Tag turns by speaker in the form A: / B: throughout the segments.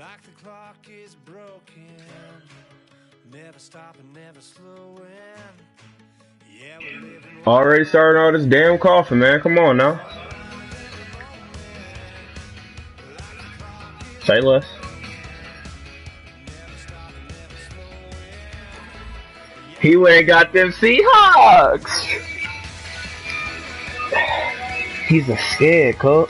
A: Like the clock is broken, never stopping, never slowing. Yeah, we're living
B: Already starting all this damn coughing, man. Come on now. Say less. He went and got them Seahawks. He's a scared cup.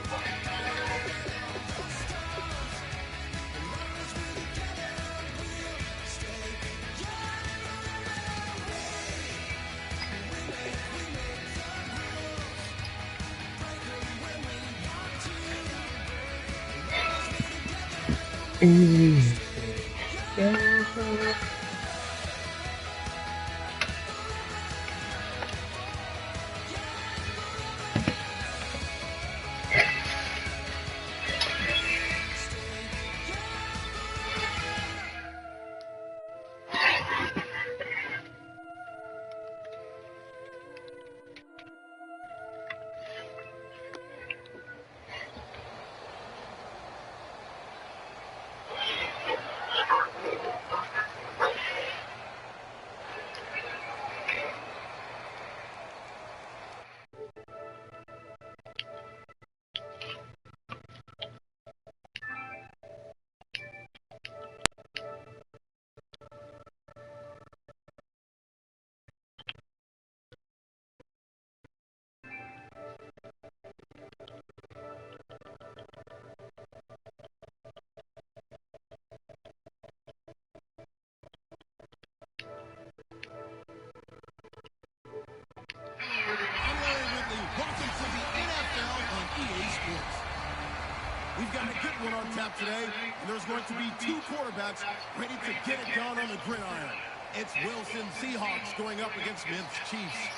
C: We've got a good one on tap today, and there's going to be two quarterbacks ready to get it done on the gridiron. It's Wilson Seahawks going up against Memphis Chiefs.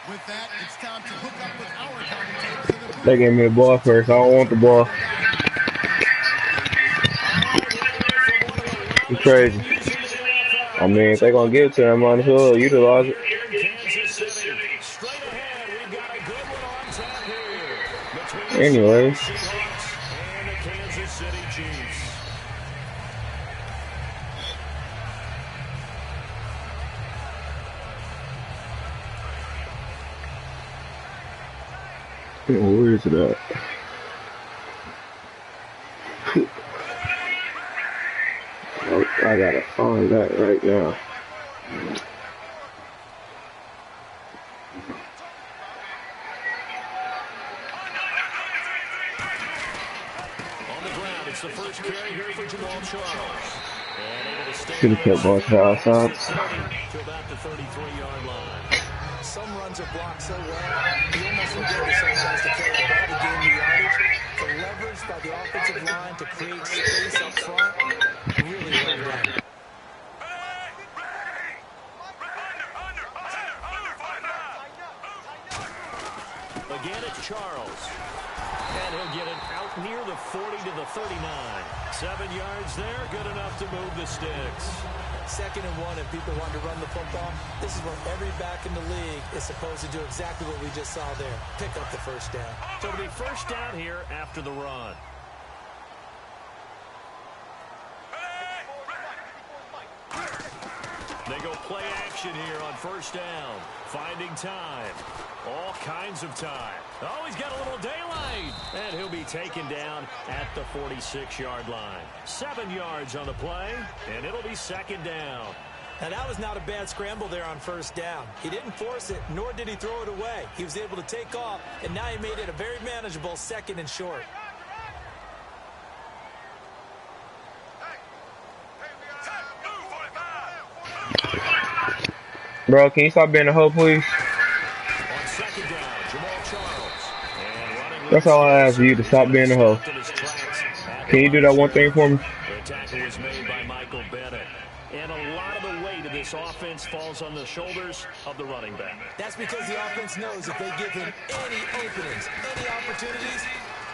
C: With that, it's time to hook up with our commentators.
B: They gave me the ball first. I don't want the ball. It's crazy. I mean, if they're going to give it to them, might as well utilize it. Anyways. Where is it at? I gotta find that right now.
C: On the ground, it's the first carry here for Jamal Charles.
B: Should have kept both outsides.
C: To about the 33-yard line. Some runs are blocked so well, you almost endeavor sometimes to carry the ball to gain the yardage. The leverage by the offensive line to create space up front, really well done. Again, it's Charles. And he'll get it out near the 40 to the 39. 7 yards there, good enough to move the sticks. 2nd and 1, if people want to run the football, this is where every back in the league is supposed to do exactly what we just saw there. Pick up the first down. So it'll be first down here after the run. They go play action here on first down. Finding time. All kinds of time. Oh, he's got a little daylight. And he'll be taken down at the 46-yard line. 7 yards on the play, and it'll be 2nd down. Now, that was not a bad scramble there on first down. He didn't force it, nor did he throw it away. He was able to take off, and now he made it a very manageable 2nd and short.
B: Bro, can you stop being a hoe, please? That's all I ask of you, to stop being a hoe. Can you do that one thing for me?
C: The tackle was made by Michael Bennett. And a lot of the weight of this offense falls on the shoulders of the running back. That's because the offense knows if they give him any openings, any opportunities,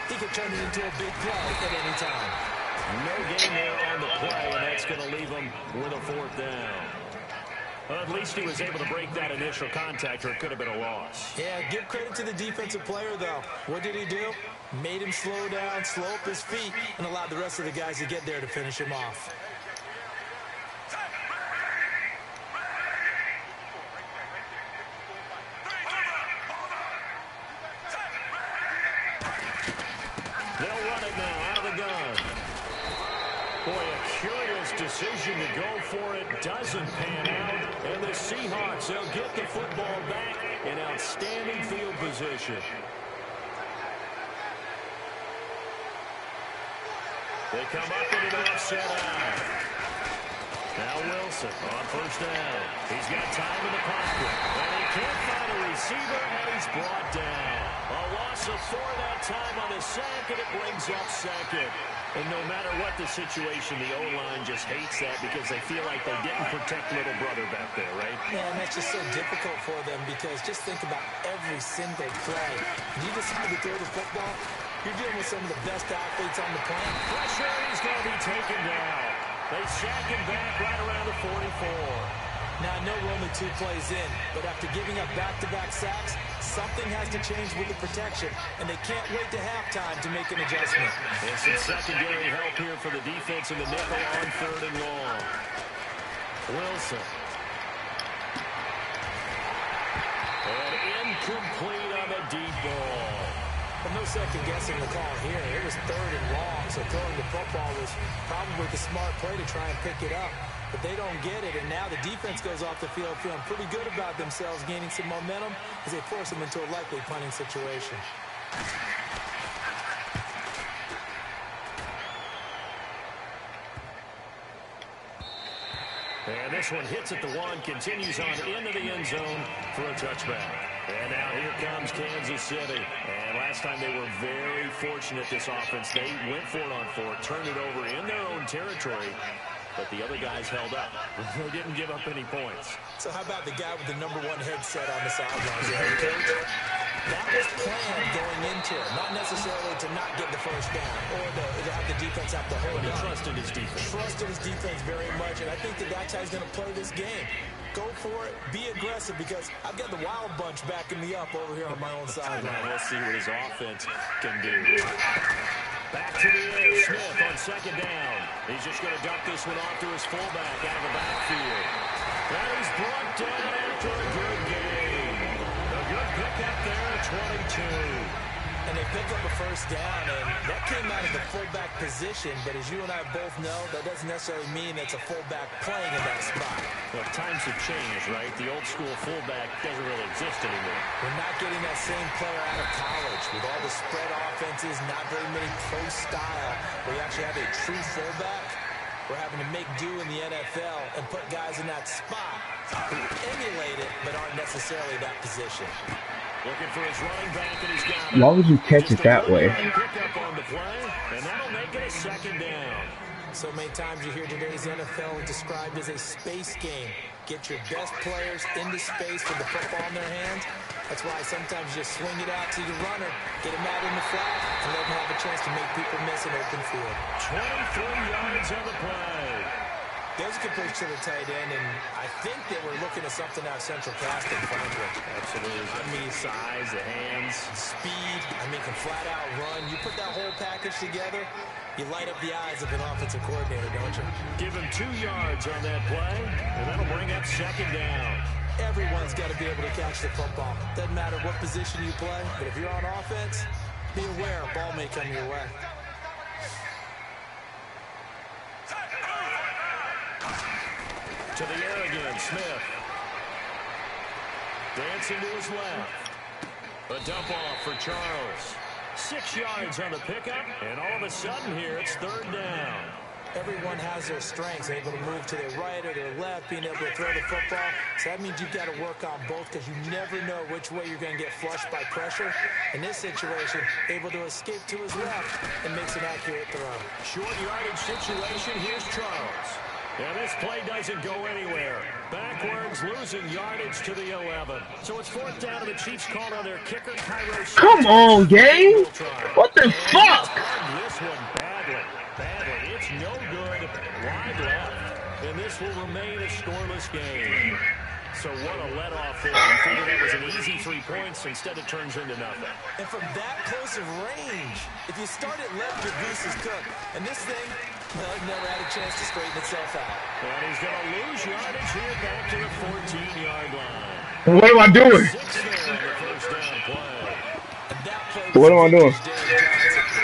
C: he can turn it into a big play at any time. No gain there on the play, and that's going to leave him with a 4th down. Well, at least he was able to break that initial contact, or it could have been a loss.
D: Yeah, give credit to the defensive player, though. What did he do? Made him slow down, slow up his feet, and allowed the rest of the guys to get there to finish him off.
C: They'll run it now out of the gun. Boy, a curious decision to go for it. Doesn't pan out. And the Seahawks, they'll get the football back in outstanding field position. They come up in an offset out. Now Wilson on first down. He's got time in the pocket. And he can't find a receiver, and he's brought down. A loss of 4 that time on the sack, and it brings up second. And no matter what the situation, the O-line just hates that because they feel like they didn't protect little brother back there, right?
D: Yeah, and that's just so difficult for them because just think about every single play. When you decide to throw the football, you're dealing with some of the best athletes on the planet.
C: Pressure, he's going to be taken down. They sack him back right around the 44.
D: Now, I know we're only 2 plays in, but after giving up back-to-back sacks, something has to change with the protection, and they can't wait to halftime to make an adjustment.
C: And some secondary help here for the defense in the nickel on 3rd and long. Wilson. And incomplete on the deep ball.
D: Well, no second guessing the call here. It was 3rd and long, so throwing the football was probably the smart play to try and pick it up. But they don't get it, and now the defense goes off the field feeling pretty good about themselves, gaining some momentum as they force them into a likely punting situation.
C: And this one hits at the 1, continues on into the end zone for a touchback. And now here comes Kansas City. And last time they were very fortunate, this offense. They went for it on 4, turned it over in their own territory. But the other guys held up. They didn't give up any points.
D: So how about the guy with the #1 headset on the sidelines, the head coach? That was planned going into it, not necessarily to not get the first down or to have the defense have to hold
C: He
D: up.
C: trusted his defense.
D: Trusted his defense very much, and I think that's how he's going to play this game. Go for it. Be aggressive because I've got the wild bunch backing me up over here on my own sideline.
C: We'll see what his offense can do. Back to the air. Smith on 2nd down. He's just going to dump this one off to his fullback out of the backfield. And he's brought down after a good game. A good pickup there at 22.
D: And they pick up a first down, and that came out of the fullback position. But as you and I both know, that doesn't necessarily mean it's a fullback playing in that spot.
C: Well, times have changed, right? The old school fullback doesn't really exist anymore.
D: We're not getting that same player out of college with all the spread offenses, not very many pro style, where you actually have a true fullback. We're having to make do in the NFL and put guys in that spot who emulate it but aren't necessarily that position.
C: Looking for his running back, and he's got it.
B: Why would you catch it that way?
C: Pick up on the play, and that'll make it a 2nd down.
D: So many times you hear today's NFL described as a space game. Get your best players into space with the football in their hands. That's why sometimes you just swing it out to your runner, get him out in the flat, and let him have a chance to make people miss an open field.
C: 23 yards on the play.
D: There's a good pitch to the tight end, and I think that we're looking at something out of Central Casting, frankly.
C: Absolutely. I mean, size, the hands.
D: Speed, can flat out run. You put that whole package together, you light up the eyes of an offensive coordinator, don't you?
C: Give him 2 yards on that play, and that'll bring up 2nd down.
D: Everyone's got to be able to catch the football. Doesn't matter what position you play, but if you're on offense, be aware a ball may come your way.
C: To the air again, Smith. Dancing to his left. A dump off for Charles. 6 yards on the pickup, and all of a sudden here, it's 3rd down.
D: Everyone has their strengths, able to move to their right or their left, being able to throw the football. So that means you've got to work on both because you never know which way you're going to get flushed by pressure. In this situation, able to escape to his left and makes an accurate throw.
C: Short yardage situation, here's Charles. And this play doesn't go anywhere. Backwards, losing yardage to the 11. So it's 4th down, and the Chiefs called on their kicker, Cairo.
B: Come on, gang! What the fuck?
C: This one badly. It's no good. Wide left. And this will remain a scoreless game. So what a let-off there. You figured that was an easy 3 points. Instead, it turns into nothing.
D: And from that close of range, if you start it left, your goose is cooked. And this thing, well, it never had a chance to straighten itself out.
C: And he's going to lose yardage here back to the 14-yard line.
B: What am I doing?
C: 6 there on the first down play.
D: And that play
B: What am I doing?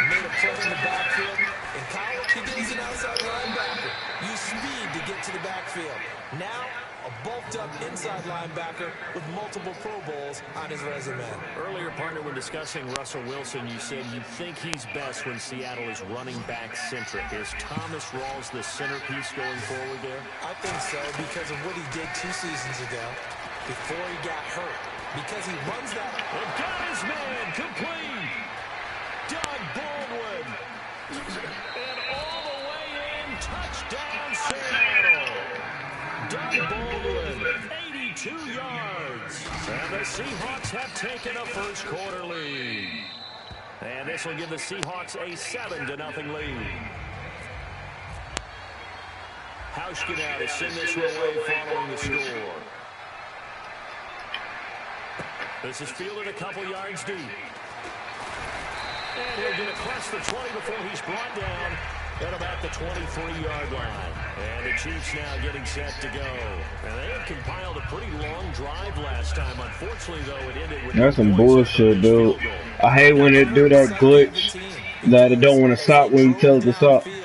D: made a play in the backfield. And Kyle, he did as an outside linebacker. Use speed to get to the backfield. Now, a bulked-up inside linebacker with multiple Pro Bowls on his resume.
C: Earlier, partner, when discussing Russell Wilson, you said you think he's best when Seattle is running back-centric. Is Thomas Rawls the centerpiece going forward there?
D: I think so because of what he did 2 seasons ago before he got hurt. Because he runs that.
C: They've got his man complete. Doug Baldwin. And all the way in, touchdown Seattle. Doug Baldwin, 82 yards. And the Seahawks have taken a first quarter lead. And this will give the Seahawks a 7-0 lead. Hauschka now to send this away following the score. This is fielded a couple yards deep. And he'll get across the 20 before he's brought down at about the 23-yard line. And the Chiefs now getting set to go. And they had compiled a pretty long drive last time. Unfortunately, though, it ended with...
B: That's some bullshit, dude. I hate when they do that glitch that it don't want to stop when you tell it to stop.
D: You know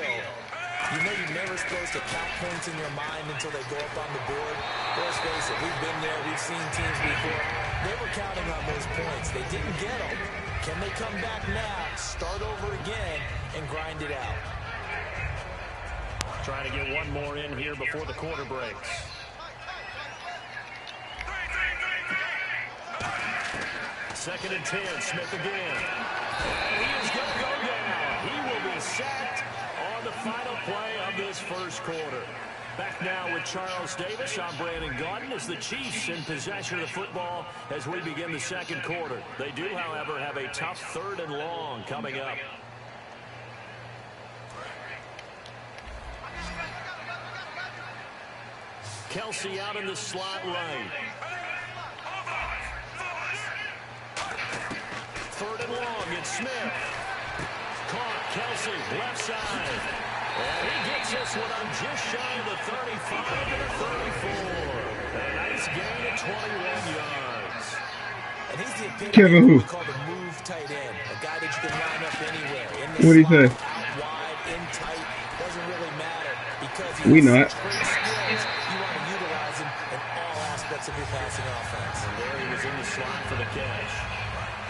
D: you're never supposed to count points in your mind until they go up on the board. Let's face it, we've been there, we've seen teams before. They were counting on those points. They didn't get them. Can they come back now, start over again, and grind it out?
C: Trying to get one more in here before the quarter breaks. Second and 10, Smith again. And he is going to go down. He will be sacked on the final play of this first quarter. Back now with Charles Davis. I'm Brandon Gaudin as the Chiefs in possession of the football as we begin the second quarter. They do, however, have a tough 3rd and long coming up. Kelsey out in the slot right. 3rd and long, it's Smith. Caught, Kelsey, left side. And he gets this one on just shy of the 35 to the 34. A nice gain of 21 yards.
D: And he's the epitome
B: Kevin
D: of
B: who?
D: what we call the move tight end. A guy that you can line up anywhere. In the
B: What do you
D: slot,
B: say?
D: out wide, in tight, doesn't really matter because he
B: We
D: has
B: not.
D: such great skills. You want to utilize him in all aspects of your passing offense.
C: And there he was in the slot for the catch.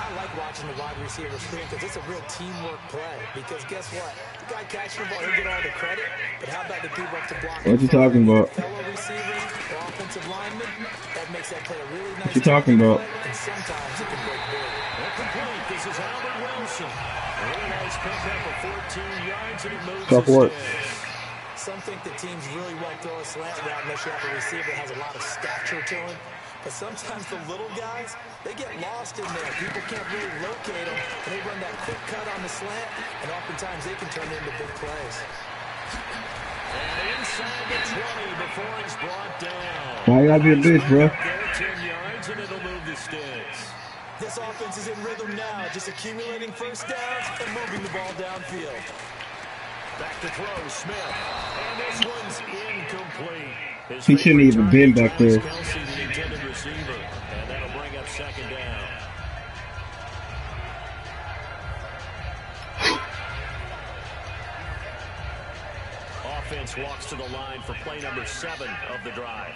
D: I like watching the wide receiver screen because it's a real teamwork play. Because guess what? The guy catching the ball, he'll get all the credit. But how about the people up to block?
B: What you talking about?
D: Fellow receivers or offensive linemen, that makes that play a really nice.
B: What you talking about?
D: And sometimes it can break big.
C: Complete. This is Albert Wilson. A really nice pickup of 14 yards, and it moves
B: Tough
C: the
B: work.
C: sticks.
D: Some think that teams really won't throw a slant route unless you have a receiver that has a lot of stature to him. But sometimes the little guys, they get lost in there. People can't really locate them, and they run that quick cut on the slant, and oftentimes they can turn into big plays.
C: And inside the 20 before he's brought down.
B: Why you gotta be a bitch, bro?
C: There, 10 yards, and it'll move the sticks.
D: This offense is in rhythm now, just accumulating first downs and moving the ball downfield.
C: Back to throw, Smith. And this one's incomplete. His
B: He shouldn't
C: favorite
B: even
C: target,
B: been back
C: Travis
B: there.
C: Kelsey, the intended receiver. And that'll bring up second down. Offense walks to the line for play number 7 of the drive.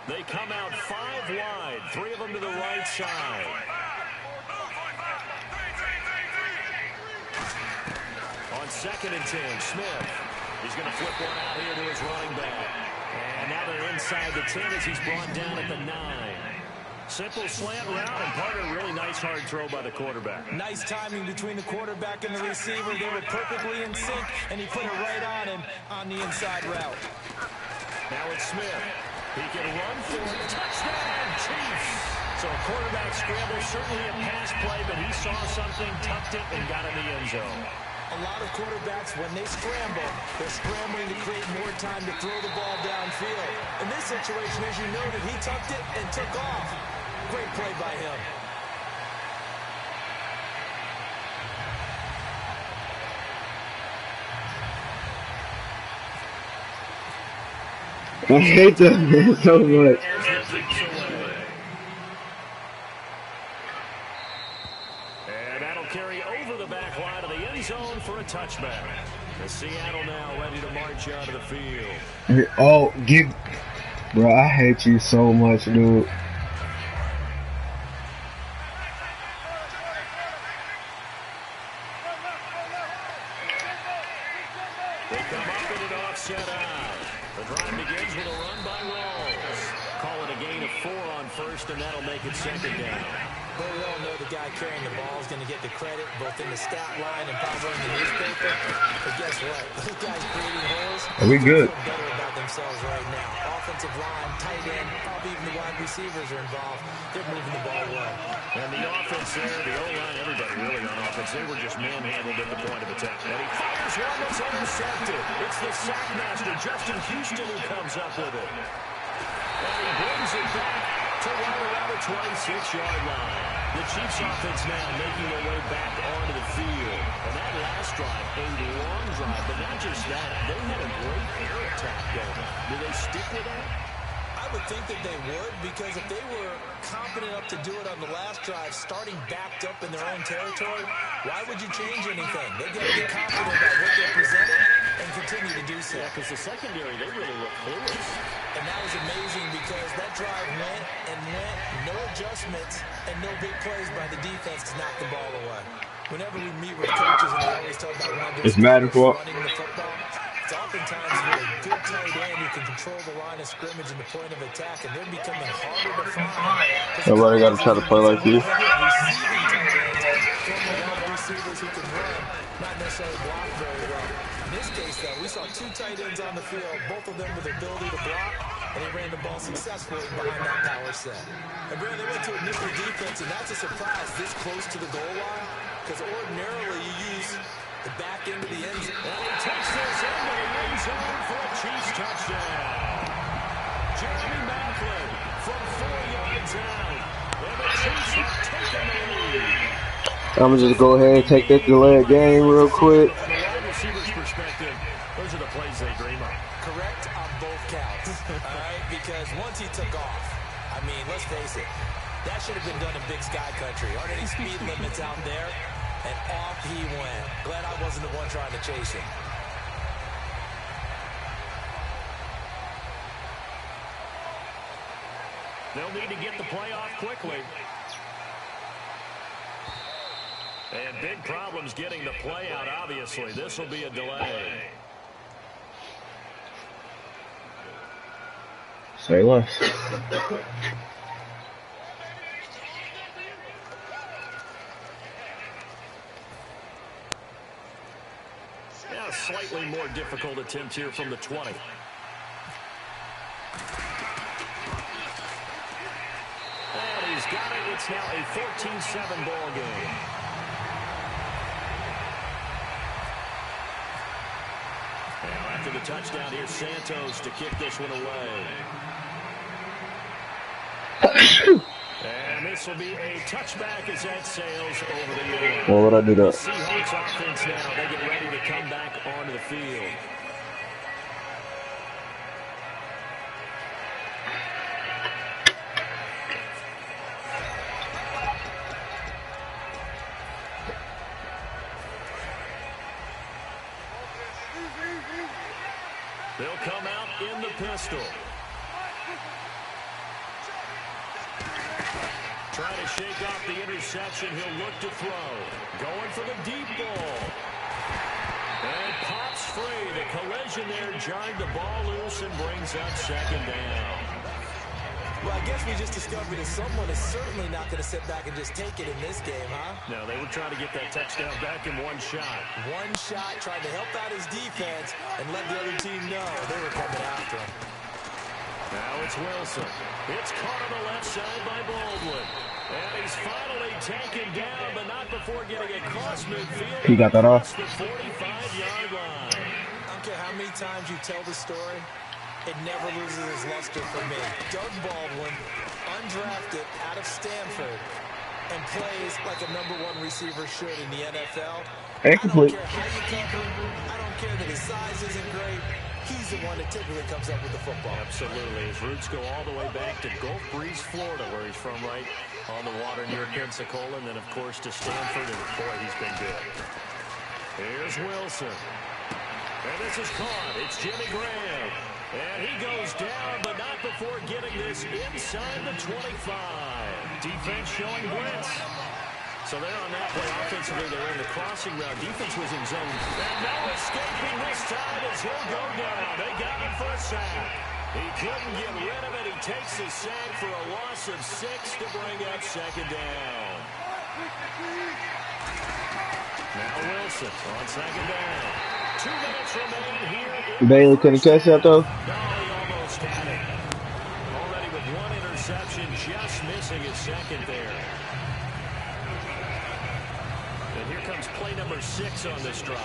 C: They come out 5 wide, 3 of them to the right side. On 2nd and 10, Smith. He's going to flip one out here to his running back. And now they're inside the 10 as he's brought down at the 9. Simple slant route, and part of a really nice hard throw by the quarterback.
D: Nice timing between the quarterback and the receiver. They were perfectly in sync, and he put it right on him on the inside route.
C: Now it's Smith. He can run for it. Touchdown, Chiefs! So a quarterback scramble, certainly a pass play, but he saw something, tucked it, and got in the end zone.
D: a lot of quarterbacks, when they scramble, they're scrambling to create more time to throw the ball downfield. In this situation, as you noted, he tucked it and took off. Great play by him.
B: I hate that man so much.
C: And that'll carry over the back line of the end zone for a touchback. The Seattle now ready to march out of the field.
B: Oh, bro, I hate you so much, dude.
C: They come up in an offset out. The drive begins with a run by Rawls. Call it a gain of 4 on first, and that'll make it second down.
D: Well, we all know the guy carrying the ball is going to get the credit, both in the stat line and probably in the newspaper. But guess what? Those guys creating holes.
B: Are we good?
D: Feel better about themselves right now. Offensive line, tight end, probably even the wide receivers are involved. They're moving the ball well.
C: And the offense there, the O-line, everybody really on offense, they were just manhandled at the point of attack. And he fires one that's intercepted. It's the sack master, Justin Houston, who comes up with it. And he brings it back to right around the 26-yard line. The Chiefs offense now making their way back onto the field. And that last drive, a long drive, but not just that. They had a great air attack going. Do they stick with that?
D: I would think that they would, because if they were confident enough to do it on the last drive, starting backed up in their own territory, why would you change anything? They've got to be confident about what they're presenting and continue to do so.
C: Yeah, because the secondary, they really look clueless.
D: And that was amazing because that drive went and went, no adjustments, and no big plays by the defense to knock the ball away. Whenever we meet with coaches, and they always talk about running the football, it's oftentimes with a good tight end who can control the line of scrimmage and the point of attack, and they're becoming harder to find.
B: Nobody got to try to play like you.
D: Receivers who can run, not necessarily block very well. In this case, though, we saw 2 tight ends on the field, both of them with the ability to block, and they ran the ball successfully behind that power set. And, Brad, they went to a nickel defense, and that's a surprise this close to the goal line, because ordinarily you use the back end of the end zone.
C: And he takes this into the end zone for a Chiefs touchdown. Jeremy Maclin from 4 yards out. And the Chiefs have taken the lead.
B: I'm going to just go ahead and take that delayed game real quick.
C: From the wide receiver's perspective, those are the plays they dream of.
D: Correct on both counts, all right? Because once he took off, I mean, let's face it, that should have been done in Big Sky Country. Aren't any speed limits out there? And off he went. Glad I wasn't the one trying to chase him.
C: They'll need to get the play off quickly. And big problems getting the play out, obviously. This will be a delay.
B: Say less.
C: Yeah, a slightly more difficult attempt here from the 20. And he's got it. It's now a 14-7 ball game. Now after the touchdown, here's Santos to kick this one away. And this will be a touchback as that sails over the end.
B: Why would I do that?
C: Seahawks offense now, they get ready to come back onto the field. They'll come out in the pistol. Trying to shake off the interception. He'll look to throw. Going for the deep ball. And pops free. The collision there jarred the ball loose and brings up second down.
D: Well, I guess we just discovered that someone is certainly not going to sit back and just take it in this game, huh?
C: No, they were trying to get that touchdown back in one shot.
D: One shot, trying to help out his defense and let the other team know they were coming after him.
C: Now it's Wilson. It's caught on the left side by Baldwin. And he's finally taken down, but not before getting across midfield.
B: He got that off.
C: The 45-yard line.
D: I don't care how many times you tell the story, it never loses its luster for me. Doug Baldwin, undrafted out of Stanford, and plays like a #1 receiver should in the NFL.
B: Incomplete.
D: I don't care how you cover him. I don't care that his size isn't great. He's the one that typically comes up with the football.
C: Absolutely. His roots go all the way back to Gulf Breeze, Florida, where he's from, right on the water near Pensacola, and then, of course, to Stanford, and, boy, he's been good. Here's Wilson. And this is caught. It's Jimmy Graham. And he goes down, but not before getting this inside the 25. Defense showing blitz. So they're on that play. Offensively, they're in the crossing route. Defense was in zone. And no escaping this time as he'll go down. They got him for a sack. He couldn't get rid of it. He takes the sack for a loss of 6 to bring up second down. Now Wilson on second down. 2 minutes remaining here.
B: Bailey couldn't catch that, though.
C: No, he almost had it. Already with 1 interception, just missing his second there. And here comes play number 6 on this drive.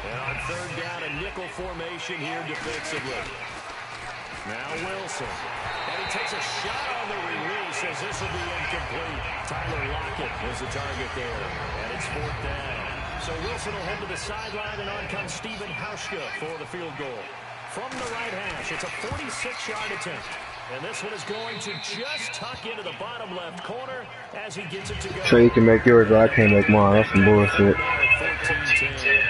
C: And on third down, a nickel formation here defensively. Now Wilson. And he takes a shot on the release as this will be incomplete. Tyler Lockett was the target there. And it's 4th down. So Wilson will head to the sideline, and on comes Stephen Hauschka for the field goal. From the right hash, it's a 46-yard attempt. And this one is going to just tuck into the bottom left corner as he gets it to go.
B: So you can make yours, but I can't make mine. That's some bullshit.
C: 14-10.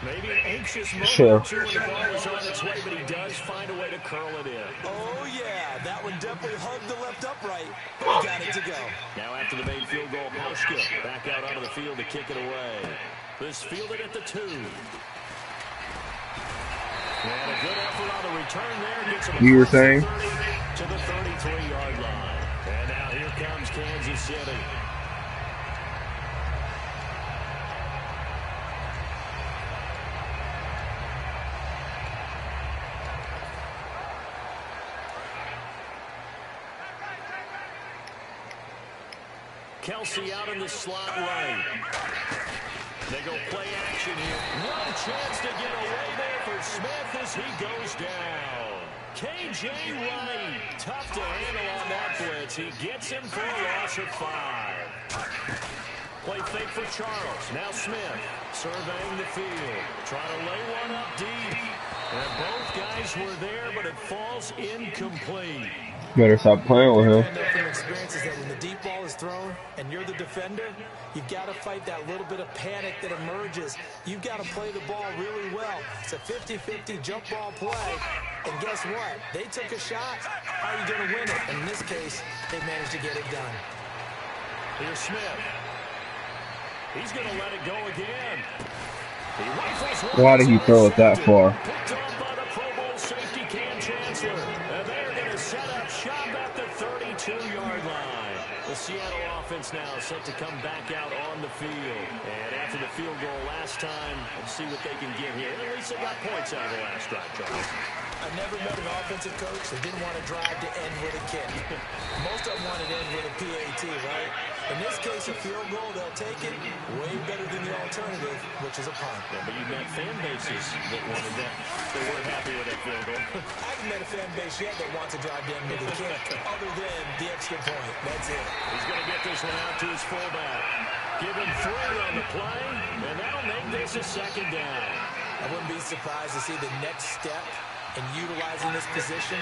C: Maybe an anxious moment
B: Sure.
C: or two when the ball was on its way, but he does find a way to curl it in.
D: Oh, yeah. That one definitely hugged the left upright, but he got it to go.
C: Now after the made field goal, Hauschka back out onto the field to kick it away. This fielded at the 2. And a good effort on the return there. Gets him
B: You were saying?
C: to the 33-yard line. And now here comes Kansas City. Kelsey out in the slot right. They go play action here. No chance to get away there for Smith as he goes down. K.J. Wright, tough to handle on that blitz. He gets him for a loss of 5. Play fake for Charles. Now Smith surveying the field. Trying to lay one up deep. And both guys were there, but it falls incomplete.
B: Better stop playing with him.
D: From experience is that when the deep ball is thrown and you're the defender, you've got to fight that little bit of panic that emerges. You've got to play the ball really well. It's a 50-50 jump ball play. And guess what? They took a shot. How are you going to win it? And in this case, they managed to get it done.
C: Here's Smith. He's going to let it go again. He rifles one.
B: Why did he throw it that far?
C: Picked off by the Pro Bowl safety Cam Chancellor. And they're going to set up shop at the 32-yard line. The Seattle offense now set to come back out on the field. And after the field goal last time, let's see what they can get here. At least they got points out of the last drive, Charles.
D: I've never met an offensive coach that didn't want to drive to end with a kick. Most of them want to end with a PAT, right? In this case, a field goal, they'll take it way better than the alternative, which is a punt.
C: Yeah, but you've met fan bases that wanted that. They weren't happy with that field goal.
D: I haven't met a fan base yet that wants to drive to end with a kick, other than the extra point. That's it.
C: He's going to get this one out to his fullback. Give him 3 on the play, and that'll make this a second down.
D: I wouldn't be surprised to see the next step in utilizing this position.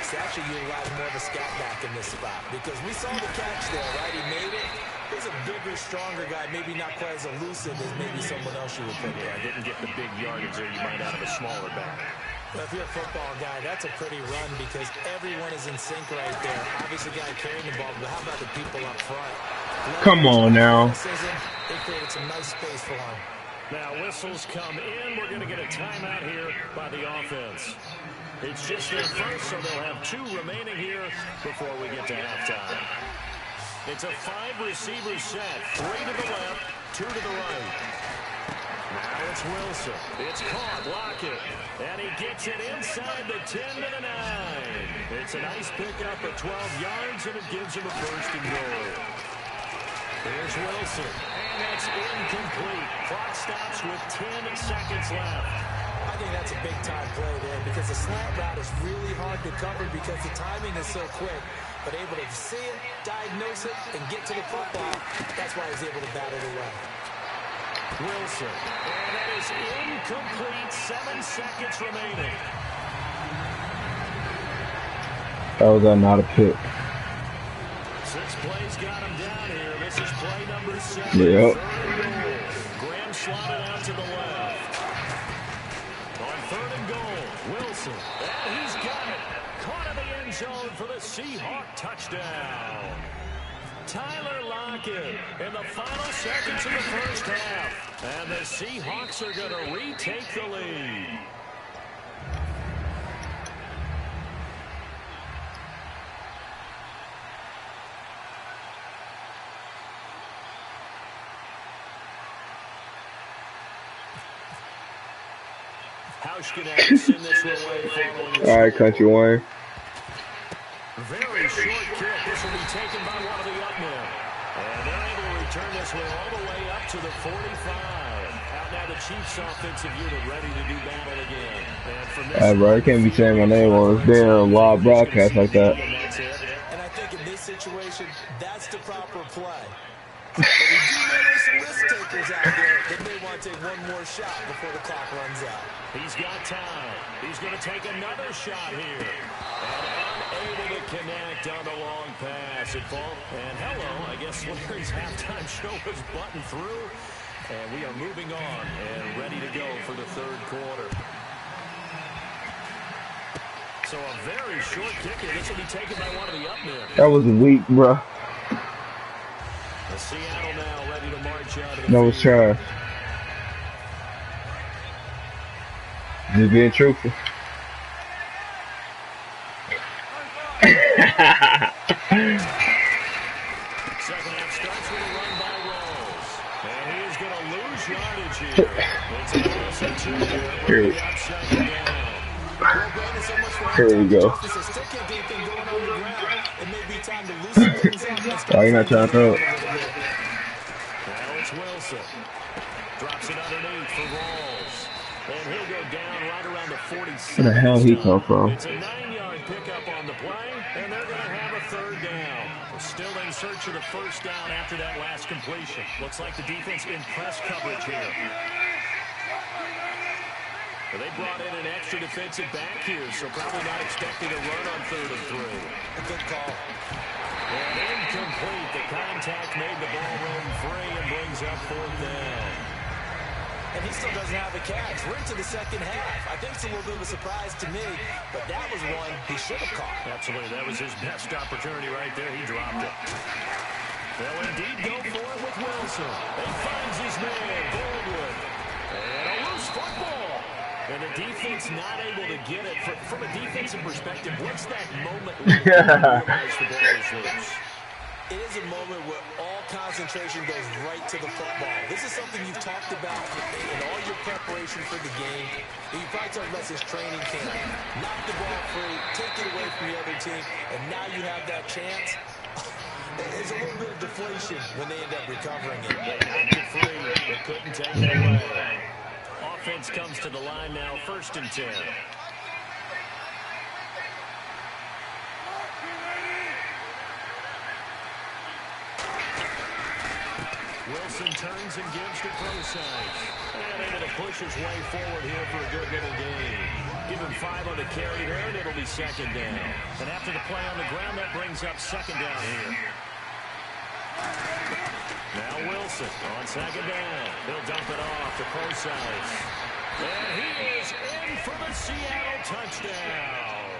D: It's actually utilizing more of a scat back in this spot because we saw the catch there, right? He made it. He's a bigger, stronger guy, maybe not quite as elusive as maybe someone else you would put there.
C: Didn't get the big yardage there you might out of a smaller back.
D: Well, if you're a football guy, that's a pretty run because everyone is in sync right there. Obviously, the guy carrying the ball, but how about the people up front?
B: Come on now.
D: They created some nice space for him.
C: Now whistles come in. We're going to get a timeout here by the offense. It's just their first, so they'll have 2 remaining here before we get to halftime. It's a 5-receiver set. 3 to the left, 2 to the right. Now Now it's Wilson. It's caught. Lockett. And he gets it inside the 10 to the 9. It's a nice pickup at 12 yards, and it gives him a first and goal. Here's Wilson. And that's incomplete. Clock stops with 10 seconds left.
D: I think that's a big-time play there because the slant route is really hard to cover because the timing is so quick. But able to see it, diagnose it, and get to the football, that's why he's able to bat it away.
C: Wilson. And that is incomplete. 7 seconds remaining.
B: How was that not a pick?
C: 6 plays got him down here. This is play number 7.
B: Yep.
C: Graham slotted out to the left. On 3rd and goal, Wilson. And he's got it. Caught in the end zone for the Seahawk touchdown. Tyler Lockett in the final seconds of the first half. And the Seahawks are going to retake the lead.
B: All right, Country Wayne.
C: Very short kick. This will be taken by one of the up men. And they're able to return this one all the way up to the 45. Out now the Chiefs offensive unit ready to do battle again. And from this
B: Bro, I can't be saying my name on this damn live broadcast like that.
D: And I think in this situation, that's the proper play. But we do know there's some risk takers out there that may want to take one more shot before the clock runs out.
C: He's got time. He's going to take another shot here. And unable to connect on the long pass at fault. And hello, I guess Larry's halftime show was buttoned through. And we are moving on and ready to go for the 3rd quarter. So a very short kick here. This will be taken by one of the up men.
B: That was weak, bro.
C: Seattle now ready to march out of the
B: That was trash. Just being truthful.
C: Second half starts with a run by Rolls. And he is going to lose yardage here. It's an interception here.
B: Here we go. Oh, you're not trying to throw it.
C: Now it's Wilson. Drops it underneath for Rolls. And he'll go down right around the 46.
B: Where the hell he come from?
C: It's a 9-yard pickup on the play, and they're going to have a 3rd down. We're still in search of the 1st down after that last completion. Looks like the defense in press coverage here. Well, they brought in an extra defensive back here, so probably not expecting a run on 3rd and 3.
D: A good call.
C: And incomplete. The contact made the ball roam free and brings up 4th down.
D: And he still doesn't have a catch. We're into the 2nd half. I think it's a little bit of a surprise to me, but that was one he should have caught.
C: Absolutely. That was his best opportunity right there. He dropped it. They'll indeed go for it with Wilson. He finds his man, Goldwood. And a loose football. And the defense not able to get it. From a defensive perspective, what's that moment when you realize the ball is loose?
D: It is a moment where all concentration goes right to the football. This is something you've talked about in all your preparation for the game. You probably talked about since training camp. Knock the ball free, take it away from the other team, and now you have that chance. There's a little bit of deflation when they end up recovering it.
C: They knocked it free, but couldn't take it away. Offense comes to the line now, 1st and 10. Wilson turns and gives to Prosise. And able to push his way forward here for a good little gain. Give him 5 on the carry there, and it'll be 2nd down. And after the play on the ground, that brings up 2nd down here. Now Wilson on 2nd down. He'll dump it off to Prosise. And he is in for the Seattle touchdown.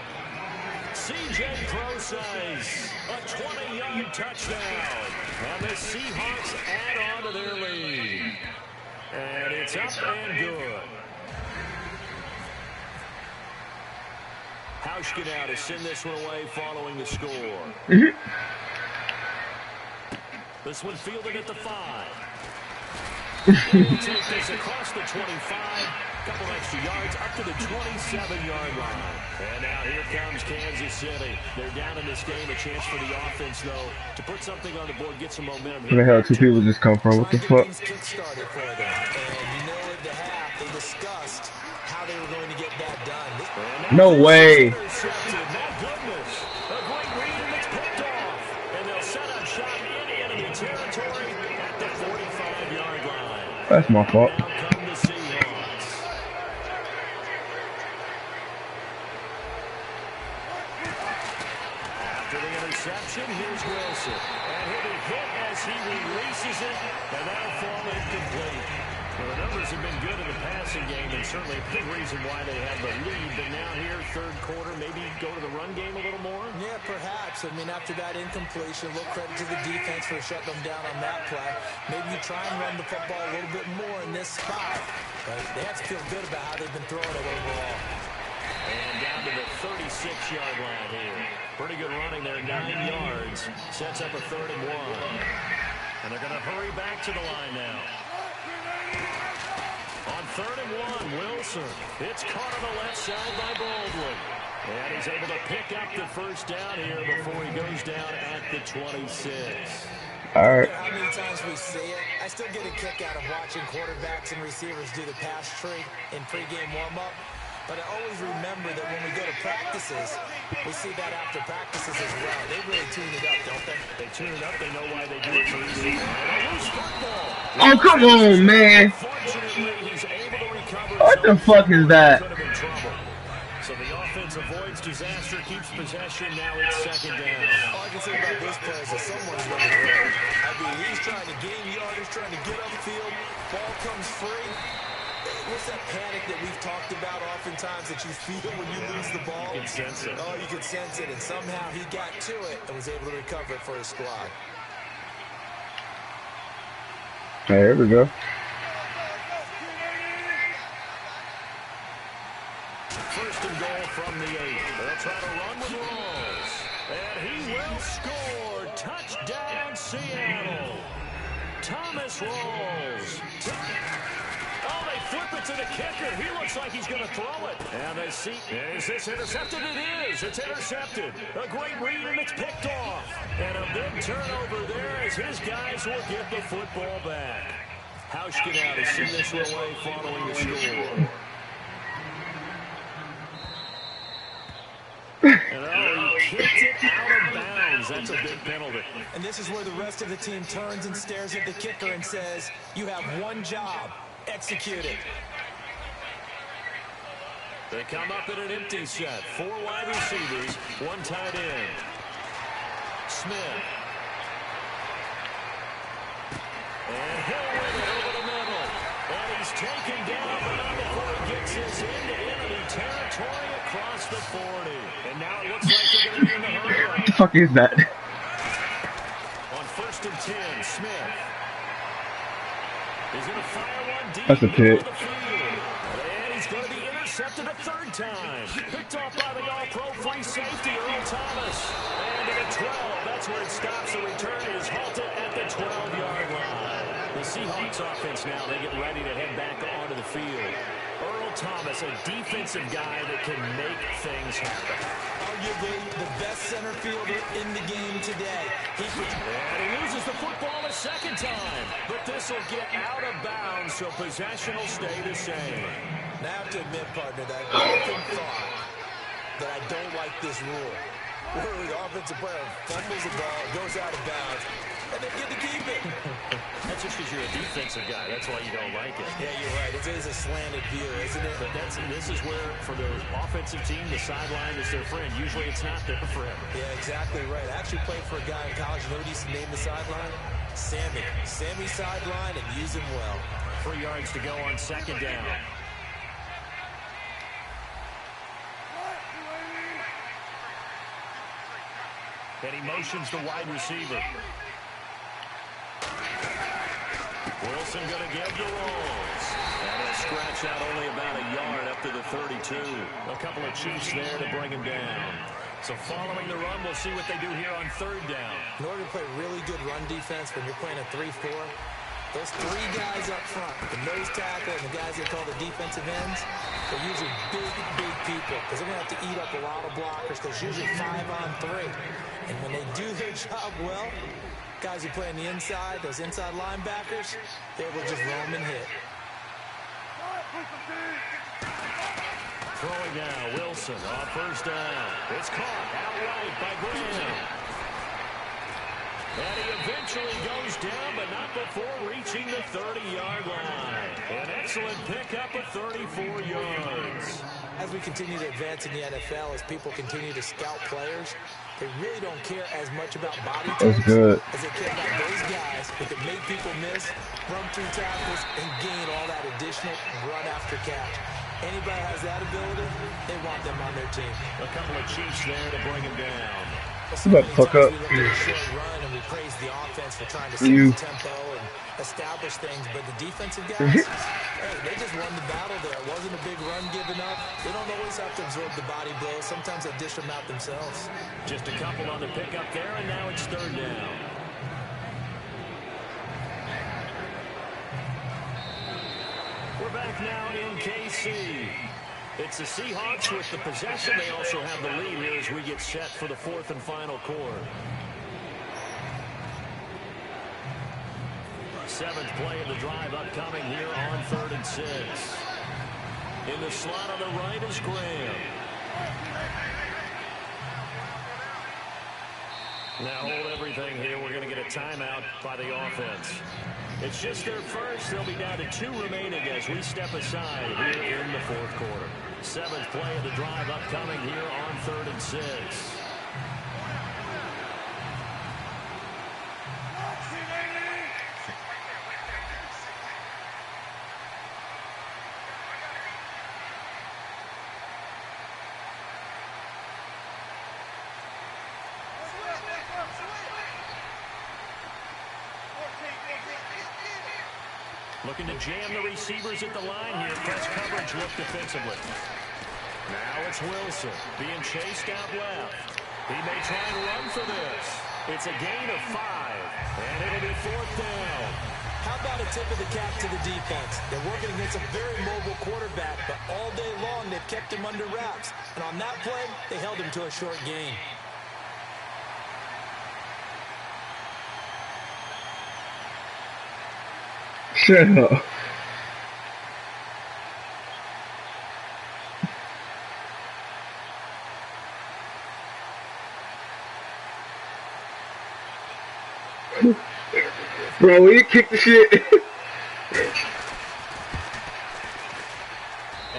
C: C.J. Prosise, a 20-yard touchdown. And the Seahawks add on to their lead. And it's up and good. Hauschka now to send this one away following the score. This one fielded at the 5. We'll take this across the 25. Couple extra yards up to the 27-yard line. And now here comes Kansas City. They're down in this game. A chance for the offense, though, to put something on the board, get some momentum.
B: Where the hell two people just come from? What the fuck?
D: Kick-started for them. And you know at the half, they discussed how they were going to get that done.
B: No way.
C: My goodness. A great read, and it's picked off. And they'll set up shop in enemy territory at the 45-yard line.
B: That's my fault.
C: Now come the Seahawks. After the interception, here's Wilson. And he'll be hit as he releases it, and that'll fall incomplete. Well, the numbers have been good in the passing game, and certainly a big reason why they have the lead. But now here, third quarter, maybe go to the run game a little more?
D: Yeah, perhaps. I mean, after that incompletion, a little credit to the defense for shutting them down on that play. Maybe you try and run the football a little bit more in this spot. But they have to feel good about how they've been throwing it overall.
C: And down to the 36-yard line here. Pretty good running there, 9 yards. Sets up a 3rd and 1. And they're going to hurry back to the line now. On 3rd and 1, Wilson. It's caught on the left side by Baldwin. And he's able to pick up the first down here before he goes down at the 26.
B: All right.
D: How many times we see it? I still get a kick out of watching quarterbacks and receivers do the pass tree in pregame warm-up. But I always remember that when we go to practices, we see that after practices as well. They really tune it up, don't they?
C: They tune it up. They know why they do it. And a loose football.
B: Oh, come on, man.
C: Fortunately, he's able to recover.
B: What the fuck is that?
C: Could have been trouble. So the offense avoids disaster, keeps possession. Now it's 2nd down.
D: All I can say about this play is that someone's running around. I mean, he's trying to gain yardage, trying to get upfield. Ball comes free. What's that panic that we've talked about oftentimes that you feel when you lose the ball?
C: You can sense it.
D: Oh, you can sense it. And somehow he got to it and was able to recover it for his squad.
B: There we go.
C: First and goal from the 8. They'll try to run with Rawls. And he will score. Touchdown, Seattle. Thomas Rawls. Oh, they flip it to the kicker. He looks like he's going to throw it. And they see, is this intercepted? It is. It's intercepted. A great read, and it's picked off. And a big turnover there as his guys will get the football back. Hauschka has seen this away following the score. And oh, he kicked it out of bounds. That's a big penalty.
D: And this is where the rest of the team turns and stares at the kicker and says, you have one job. Execute it.
C: They come up in an empty set. 4 wide receivers, 1 tight end. Smith. And he'll win it over the middle. And he's taken down, but not before he gets this into enemy territory across the 40. And now it looks like they're going to be in the hurry.
B: What the fuck is that?
C: On 1st and 10, Smith. He's going to fire one deep.
B: That's a pick.
C: And he's going to be intercepted a 3rd time. Picked off by the all-pro free safety, Earl Thomas. And to the 12. That's where it stops. The return is halted at the 12-yard line. The Seahawks offense now, they get ready to head back onto the field. Earl Thomas, a defensive guy that can make things happen.
D: Arguably the best center fielder in the game today.
C: And he loses the football a 2nd time. But this will get out of bounds, so possession will stay the same.
D: Now I have to admit, partner, that I've often thought that I don't like this rule. Where the offensive player fumbles the ball, goes out of bounds, and they get to keep it.
C: That's just because you're a defensive guy. That's why you don't like it.
D: Yeah, you're right. It is a slanted view, isn't it?
C: But this is where, for the offensive team, the sideline is their friend. Usually it's not there forever.
D: Yeah, exactly right. I actually played for a guy in college. You know what he used to name the sideline? Sammy. Sammy sideline, and use him well.
C: 3 yards to go on 2nd down. And he motions the wide receiver. Wilson going to give the Rawls. And he'll scratch out only about a yard up to the 32. A couple of Chiefs there to bring him down. So following the run, we'll see what they do here on 3rd down.
D: In order to play really good run defense when you're playing a 3-4, Those three guys up front, the nose tackle and the guys they call the defensive ends, they're usually big people because they're going to have to eat up a lot of blockers because usually 5-on-3. And when they do their job well, guys who play on the inside, those inside linebackers, they will just roam and hit.
C: Throwing now, Wilson on first down. It's caught outright by Graham. And he eventually goes down, but not before reaching the 30-yard line. An excellent pickup of 34 yards.
D: As we continue to advance in the NFL, as people continue to scout players, they really don't care as much about body types as they care about those guys who can make people miss, run through tackles, and gain all that additional run after catch. Anybody has that ability, they want them on their team.
C: A couple of Chiefs there to bring him down.
D: So many times we look at a short run and we praise the offense for trying to set the tempo and establish things, but the defensive guys, hey, they just won the battle there. It wasn't a big run given up. They don't always have to absorb the body blows. Sometimes they dish them out themselves.
C: Just a couple on the pickup there, and now it's third down. We're back now in KC. It's the Seahawks with the possession. They also have the lead here as we get set for the fourth and final quarter. Seventh play of the drive upcoming here on 3rd and 6. In the slot on the right is Graham. Now hold everything here. We're going to get a timeout by the offense. It's just their first. They'll be down to 2 remaining as we step aside here in the fourth quarter. Seventh play of the drive upcoming here on 3rd and 6. Looking to jam the receivers at the line here. Press coverage look defensively. Now it's Wilson being chased out left. He may try and run for this. It's a gain of 5, and it'll be 4th down.
D: How about a tip of the cap to the defense? They're working against a very mobile quarterback, but all day long they've kept him under wraps. And on that play, they held him to a short gain.
B: Shut up. Bro, will you kick the shit?
C: And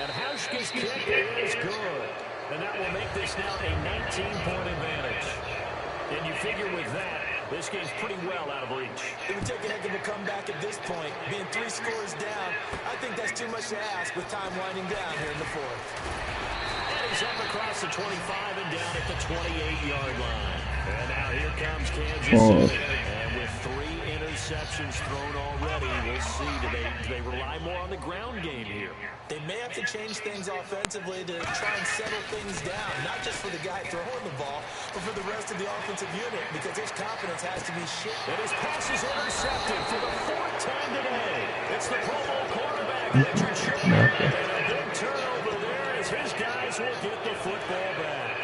C: Hauschka's kick is good. And that will make this now a 19-point advantage. And you figure with that, this game's pretty well out of reach.
D: It would take a heck of a comeback at this point. Being 3 scores down, I think that's too much to ask with time winding down here in the fourth.
C: And he's up across the 25 and down at the 28-yard line. And now here comes Kansas City. And with 3 interceptions thrown already, we'll see. Do they rely more on the ground game here?
D: They may have to change things offensively to try and settle things down, not just for the guy throwing the ball, but for the rest of the offensive unit, because his confidence has to be shit.
C: And his pass is intercepted for the 4th time today. It's the Pro Bowl quarterback, Richard Sherman. And a big turnover there as his guys will get the football back.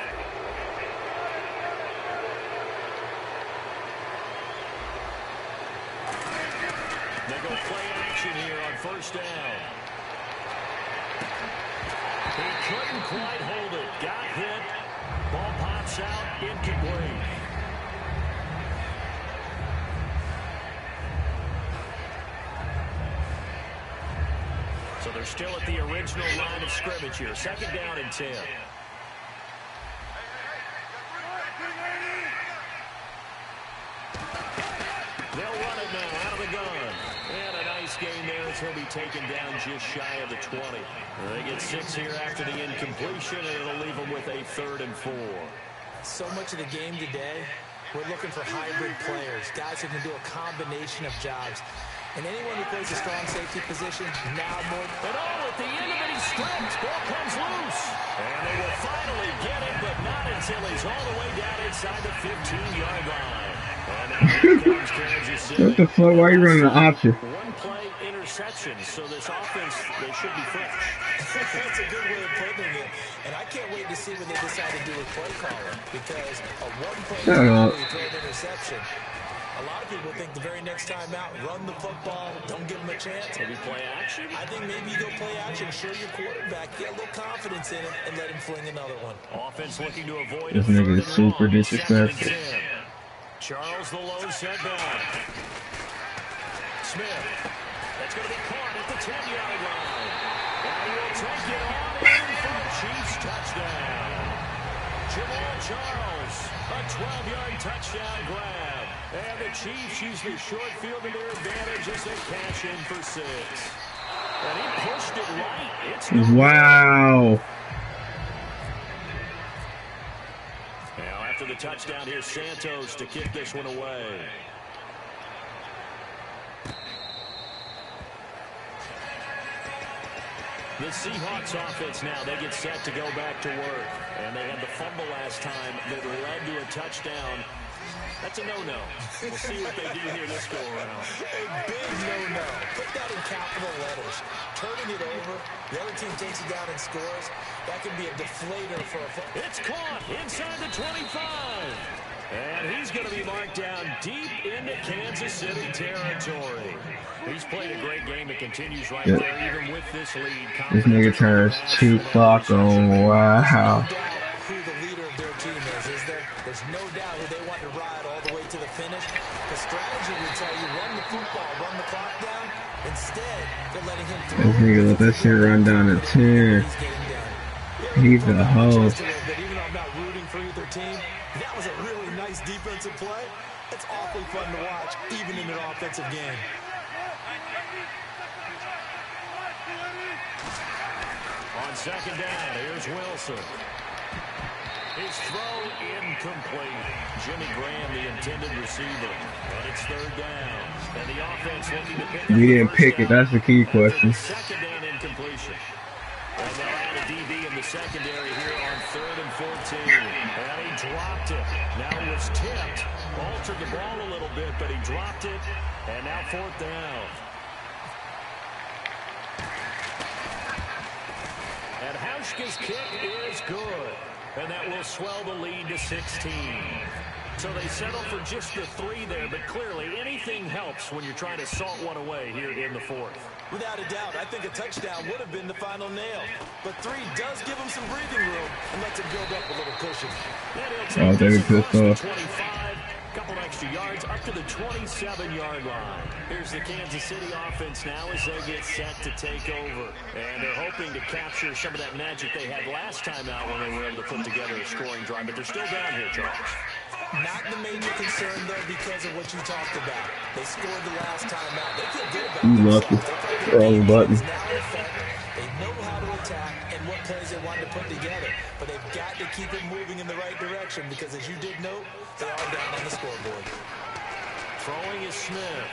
C: They go play action here on first down. He couldn't quite hold it. Got hit. Ball pops out. Incomplete. So they're still at the original line of scrimmage here. 2nd down and 10. They'll run it now out of the gun. And a nice gain there as he'll be taken down just shy of the 20. They get 6 here after the incompletion, and it'll leave them with a 3rd and 4.
D: So much of the game today, we're looking for hybrid players, guys who can do a combination of jobs. And anyone who plays a strong safety position, now more.
C: And at the end of it, he's stripped. Ball comes loose. And they will finally get it, but not until he's all the way down inside the 15-yard line. And now here comes Kansas City.
B: What the fuck? Why are you running an option?
C: One interceptions, so this offense, they should be fresh.
D: That's a good way of putting it. And I can't wait to see what they decide to do with play calling, because a one-play
B: Shut up.
D: you throw an interception. A lot of people think the very next time out, run the football, don't give them a chance.
C: Maybe play action?
D: I think maybe you go play action, show your quarterback, get a little confidence in him, and let him fling another one.
C: Offense looking to avoid
B: This
C: a
B: nigga is
C: third and
B: super
C: long.
B: disrespectful.
C: 2nd and 10. Charles the lone setback. Smith. That's going to be caught at the 10-yard line. And he'll take it on in for a Chiefs touchdown. Jamal Charles, a 12-yard touchdown grab. And the Chiefs use the short field to their advantage as they cash in for 6. And he pushed it right. It's no
B: Wow.
C: Now after the touchdown, here's Santos to kick this one away. The Seahawks offense now, they get set to go back to work. And they had the fumble last time that led to a touchdown. That's a no-no. We'll see what they do here this go-around.
D: A big no-no. Put that in capital letters. Turning it over, the other team takes it down and scores. That could be a deflator for a football.
C: It's caught inside the 25. And he's going to be marked down deep into Kansas City territory. He's played a great game. It continues right there, even with this lead.
B: This nigga turns 2 clock on. Wow.
D: Who the leader of their team is there? There's no doubt who they want to ride all the way to the finish. The strategy would tell you run the football, run the clock down. Instead, they're letting him throw.
B: This nigga let that shit run down to 10. He's a hoe.
D: Even though I'm not rooting for either team, that was a really nice defensive play. It's awfully fun to watch, even in an offensive game.
C: On 2nd down, here's Wilson. His throw incomplete. Jimmy Graham, the intended receiver. But it's 3rd down. And the offense looking to pick up.
B: We didn't pick it. That's the key question.
C: 2nd down incompletion. And they'll add a DB in the secondary here on 3rd and 14. And he dropped it. Now it was tipped. Altered the ball a little bit, but he dropped it. And now 4th down. And Hauschka's kick is good. And that will swell the lead to 16. So they settle for just the 3 there, but clearly anything helps when you're trying to salt one away here in the 4th.
D: Without a doubt, I think a touchdown would have been the final nail. But 3 does give him some breathing room and lets him build up a little cushion.
B: Oh, they be pissed off.
C: 25, couple extra yards up to the 27-yard line. Here's the Kansas City offense now as they get set to take over. And they're hoping to capture some of that magic they had last time out when they were able to put together a scoring drive. But they're still down here, Charles.
D: Not the major concern, though, because of what you talked about. They scored the last time out. They feel good about
B: You lucky. Wrong button.
D: They know how to attack and what plays they want to put together. But they've got to keep it moving in the right direction because, as you did note, they are down on the scoreboard.
C: Throwing is Smith.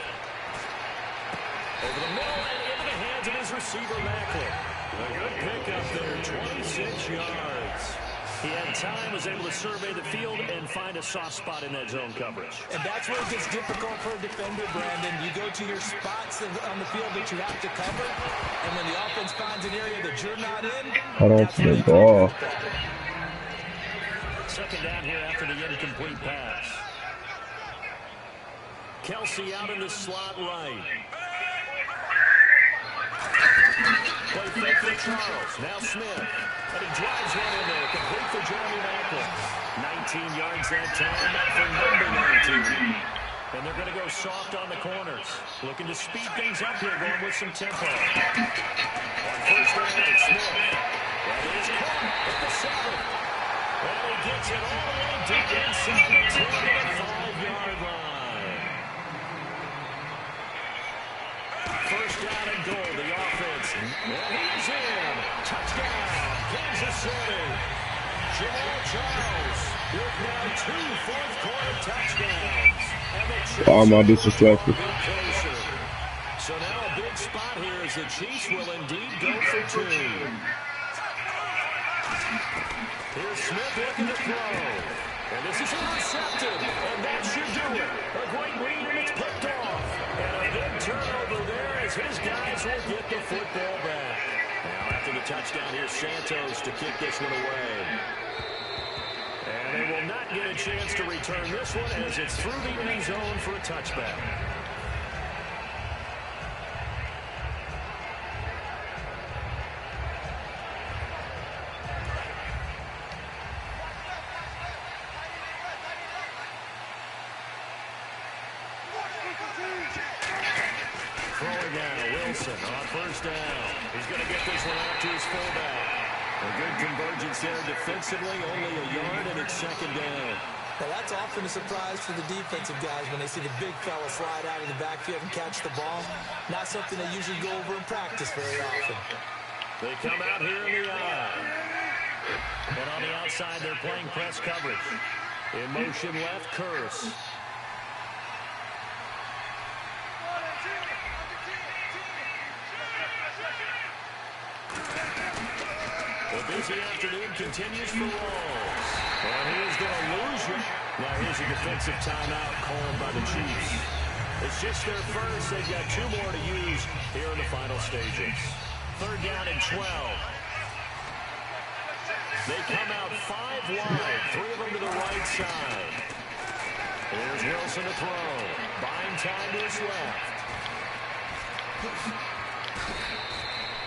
C: Over the middle and into the hands of his receiver, Macklin. A good pickup there, 26 yards. He had time, was able to survey the field and find a soft spot in that zone coverage.
D: And that's where it gets difficult for a defender, Brandon. You go to your spots on the field that you have to cover, and when the offense finds an area that you're not in,
B: Hold on to the ball.
C: 2nd down here after the incomplete pass. Kelsey out in the slot right. Play fake for Charles. Now Smith. And he drives one in there. Complete for Jeremy Macklin. 19 yards that time for number 19. And they're going to go soft on the corners. Looking to speed things up here, going with some tempo. On 1st down, it's Smith. That is caught at the 7. And he gets it all the way deep inside the 5-yard line. 1st down and goal, the offense. And he's in. Touchdown, Kansas City. Jamal Charles with now 2 fourth-quarter touchdowns.
B: Oh, my disrespectful.
C: So now a big spot here as the Chiefs will indeed go for 2. Here's Smith looking to throw. And this is intercepted. And that should do it. A great read and it's picked off. And a big turnover there as his guys will get the football back. Now after the touchdown, here's Santos to kick this one away. And they will not get a chance to return this one as it's through the end zone for a touchback. Throwing now, Wilson on first down. He's going to get this one out to his fullback. A good convergence there defensively, only a yard, and it's second down.
D: Now that's often a surprise for the defensive guys when they see the big fella slide out of the backfield and catch the ball. Not something they usually go over in practice very often.
C: They come out here in the eye. And on the outside, they're playing press coverage. In motion left, Curse. The busy afternoon continues for Rawls. And he is going to lose you. Now here's a defensive timeout called by the Chiefs. It's just their first. They've got 2 more to use here in the final stages. Third down and 12. They come out 5 wide, 3 of them to the right side. Here's Wilson to throw. Buying time to his left.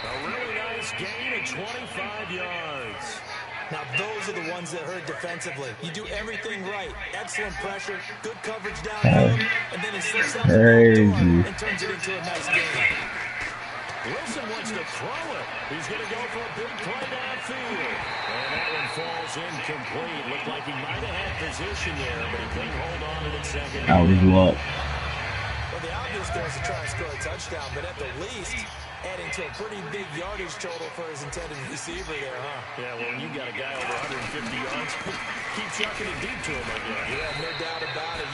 C: A really nice gain of 25 yards.
D: Now, those are the ones that hurt defensively. You do everything right. Excellent pressure, good coverage downfield, and then he slips out and turns it into a nice game.
C: Wilson wants to throw it. He's going to go for a big play downfield. And that one falls incomplete. Looked like he might have had position there, but he couldn't hold on to it second.
B: That was luck.
D: Well, the obvious goal is to try and score a touchdown, but at the least, adding to a pretty big yardage total for his intended receiver there, huh?
C: Yeah, well, when you got a guy over 150 yards, keep chucking it deep to him, I guess.
D: Yeah, no doubt about it.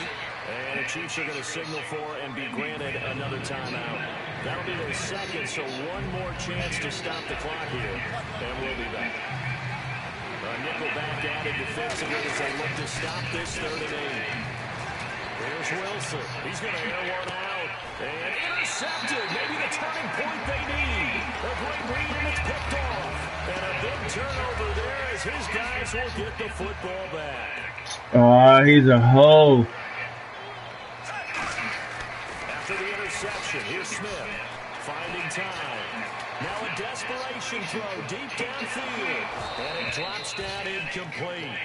C: And the Chiefs are going to signal for and be granted another timeout. That'll be their second, so one more chance to stop the clock here, and we'll be back. Nickel back added defensively as they look to stop this 3rd and 8. Here's Wilson. He's going to air one out. And intercepted. Maybe the turning point they need. A great read, and it's picked off. And a big turnover there as his guys will get the football back.
B: He's a hoe.
C: After the interception, here's Smith. Finding time. Now a desperation throw deep downfield. And it drops down incomplete.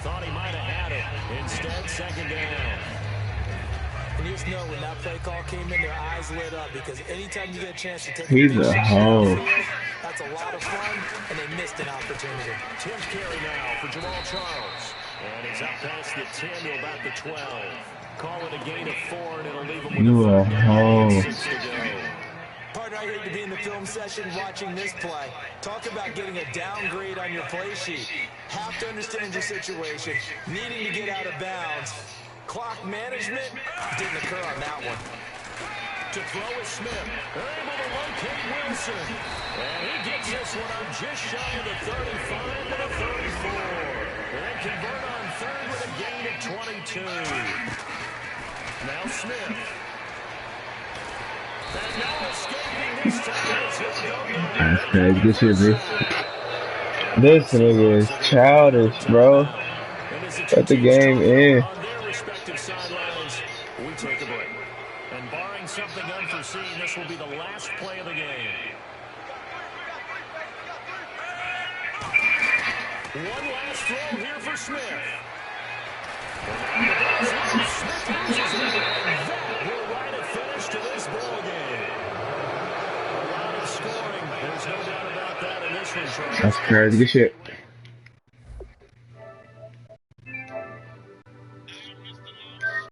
C: Thought he might have had it. Instead, second down.
D: And you just know when that play call came in, their eyes lit up because anytime you get a chance to take
B: He's a hoe.
D: That's a lot of fun, and they missed an opportunity.
C: Tim's carry now for Jamal Charles. And he's up past the 10 to about the 12. Call it a gain of 4, and it'll leave him with a 3rd down and 6 to go.
D: Partner, I hate to be in the film session watching this play. Talk about getting a downgrade on your play sheet. Have to understand your situation. Needing to get out of bounds. Clock management didn't occur on that one.
C: To throw is Smith. They're able to locate Wilson. And he gets this one up just shy of the 35 to the 34. And convert on 3rd with a gain of 22. Now Smith. And no escaping this time.
B: That's crazy. This nigga is childish, bro. Let the game in.
C: On their respective sidelines, we take a break. And barring something unforeseen, this will be the last play of the game. One last throw here for Smith. Smith loses it. And that will write a finish to this ball game. A lot of scoring. There's no doubt about that in this one, Charles.
B: That's crazy. Good shit.